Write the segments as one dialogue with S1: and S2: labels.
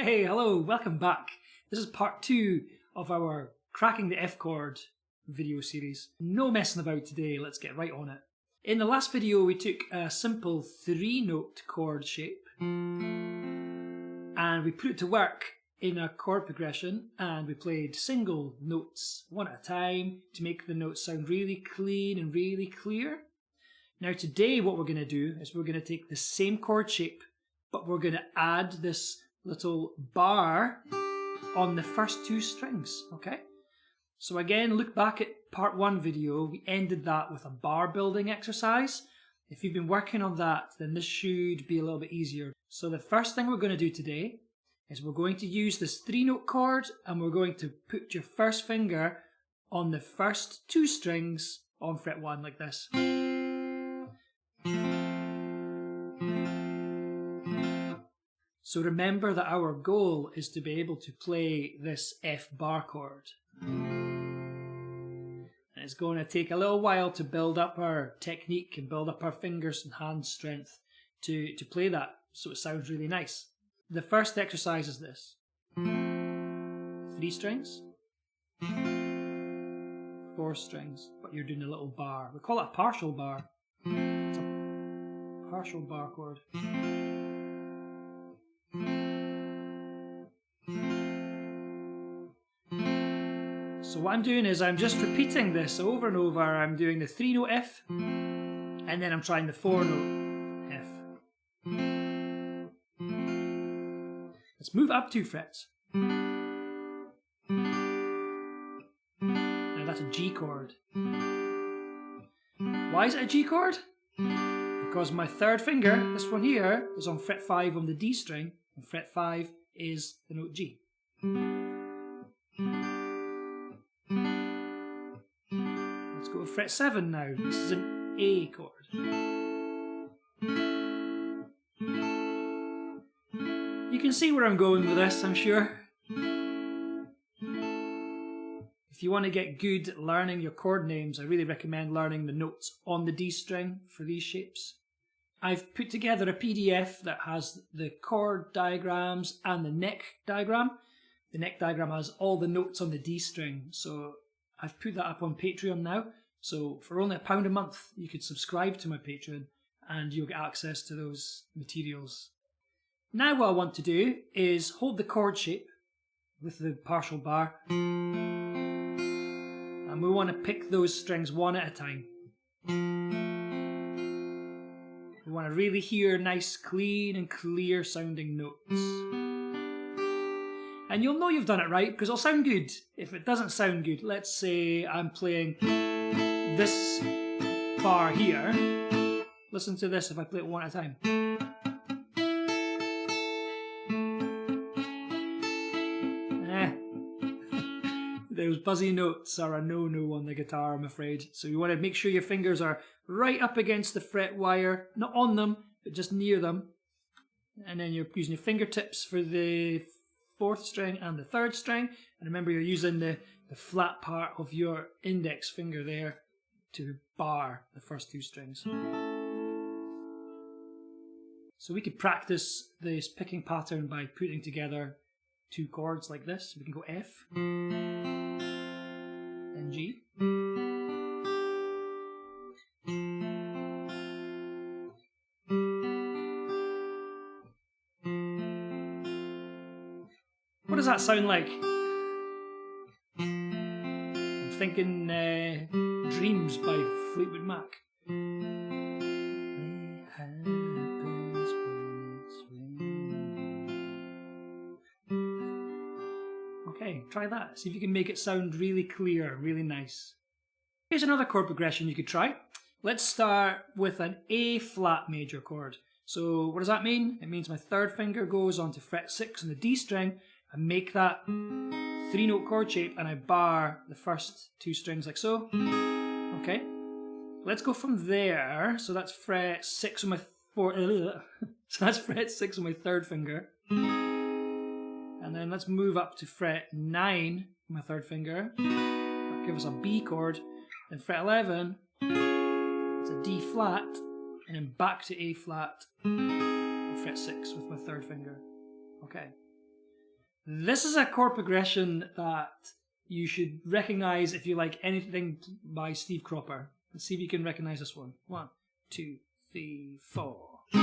S1: Hey, hello, welcome back. This is part 2 of our Cracking the F chord video series. No messing about today, let's get right on it. In the last video we took a simple 3-note chord shape and we put it to work in a chord progression, and we played single notes one at a time to make the notes sound really clean and really clear. Now today what we're going to do is we're going to take the same chord shape, but we're going to add this little bar on the first 2 strings, okay? So again, look back at part 1 video, we ended that with a bar building exercise. If you've been working on that, then this should be a little bit easier. So the first thing we're going to do today is we're going to use this 3-note chord, and we're going to put your first finger on the first 2 strings on fret 1 like this. So remember that our goal is to be able to play this F bar chord. And it's going to take a little while to build up our technique and build up our fingers and hand strength to play that so it sounds really nice. The first exercise is this. 3 strings, 4 strings, but you're doing a little bar. We call it a partial bar. It's a partial bar chord. So what I'm doing is I'm just repeating this over and over. I'm doing the 3-note F, and then I'm trying the 4-note F. Let's move up 2 frets. Now that's a G chord. Why is it a G chord? Because my 3rd finger, this one here, is on fret 5 on the D string, and fret 5 is the note G. Let's go to fret 7 now. This is an A chord. You can see where I'm going with this, I'm sure. If you want to get good at learning your chord names, I really recommend learning the notes on the D string for these shapes. I've put together a PDF that has the chord diagrams and the neck diagram. The neck diagram has all the notes on the D string, so I've put that up on Patreon now. So for only £1 a month, you could subscribe to my Patreon and you'll get access to those materials. Now what I want to do is hold the chord shape with the partial bar, and we want to pick those strings one at a time. We want to really hear nice, clean and clear sounding notes. And you'll know you've done it right because it'll sound good. If it doesn't sound good, let's say I'm playing this bar here. Listen to this if I play it one at a time. Those buzzy notes are a no-no on the guitar, I'm afraid. So you want to make sure your fingers are right up against the fret wire, not on them, but just near them. And then you're using your fingertips for the 4th string and the 3rd string. And remember, you're using the flat part of your index finger there to bar the first 2 strings. So we could practice this picking pattern by putting together 2 chords like this. We can go F, then G, what does that sound like? I'm thinking Dreams by Fleetwood Mac. Okay, try that. See if you can make it sound really clear, really nice. Here's another chord progression you could try. Let's start with an A flat major chord. So what does that mean? It means my 3rd finger goes onto fret 6 on the D string and make that 3-note chord shape, and I bar the first 2 strings like so. Okay. Let's go from there. So that's fret 6 on my so that's fret 6 on my 3rd finger. And then let's move up to fret 9 on my 3rd finger. That'll give us a B chord. Then fret 11, it's a D flat, and then back to A flat on fret 6 with my 3rd finger. Okay. This is a chord progression that you should recognise if you like anything by Steve Cropper. Let's see if you can recognise this one. 1, 2, 3, 4. 2,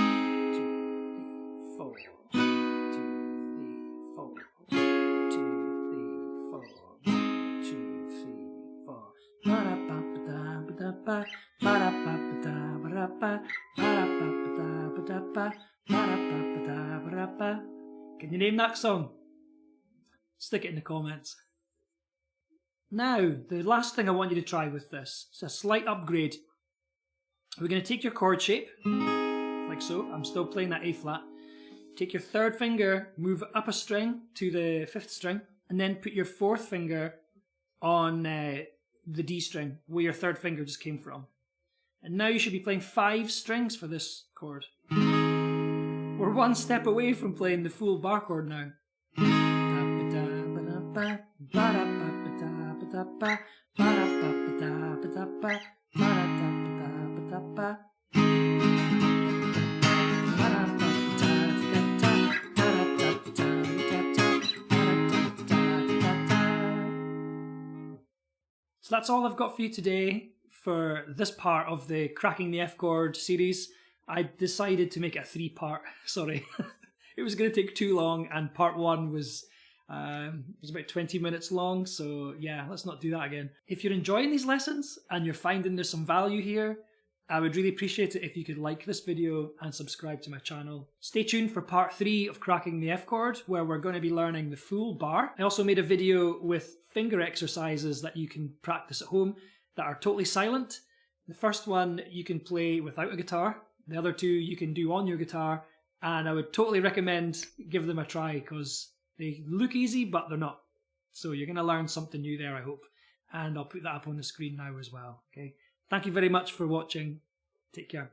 S1: 3, 4. 2, 3, 4. 2, 3, 4. 1, 2, 3, 4. Ba-da-ba-ba-da-ba-da-ba. Ba-da-ba-ba-da-ba-da-ba. Ba-da-ba-ba-da-ba-da-ba. Ba-da-ba-ba-da-ba-da-ba. Can you name that song? Stick it in the comments. Now, the last thing I want you to try with this, it's a slight upgrade. We're going to take your chord shape, like so. I'm still playing that A flat. Take your third finger, move it up a string to the fifth string, and then put your fourth finger on the D string, where your third finger just came from. And now you should be playing 5 strings for this chord. We're one step away from playing the full bar chord now. So that's all I've got for you today for this part of the Cracking the F Chord series. I decided to make it a 3-part, sorry. It was going to take too long, and part 1 was about 20 minutes long, so yeah, let's not do that again. If you're enjoying these lessons and you're finding there's some value here, I would really appreciate it if you could like this video and subscribe to my channel. Stay tuned for part 3 of Cracking the F Chord, where we're going to be learning the full bar. I also made a video with finger exercises that you can practice at home that are totally silent. The first one you can play without a guitar. The other 2 you can do on your guitar, and I would totally recommend give them a try because they look easy, but they're not. So you're going to learn something new there, I hope. And I'll put that up on the screen now as well. Okay. Thank you very much for watching. Take care.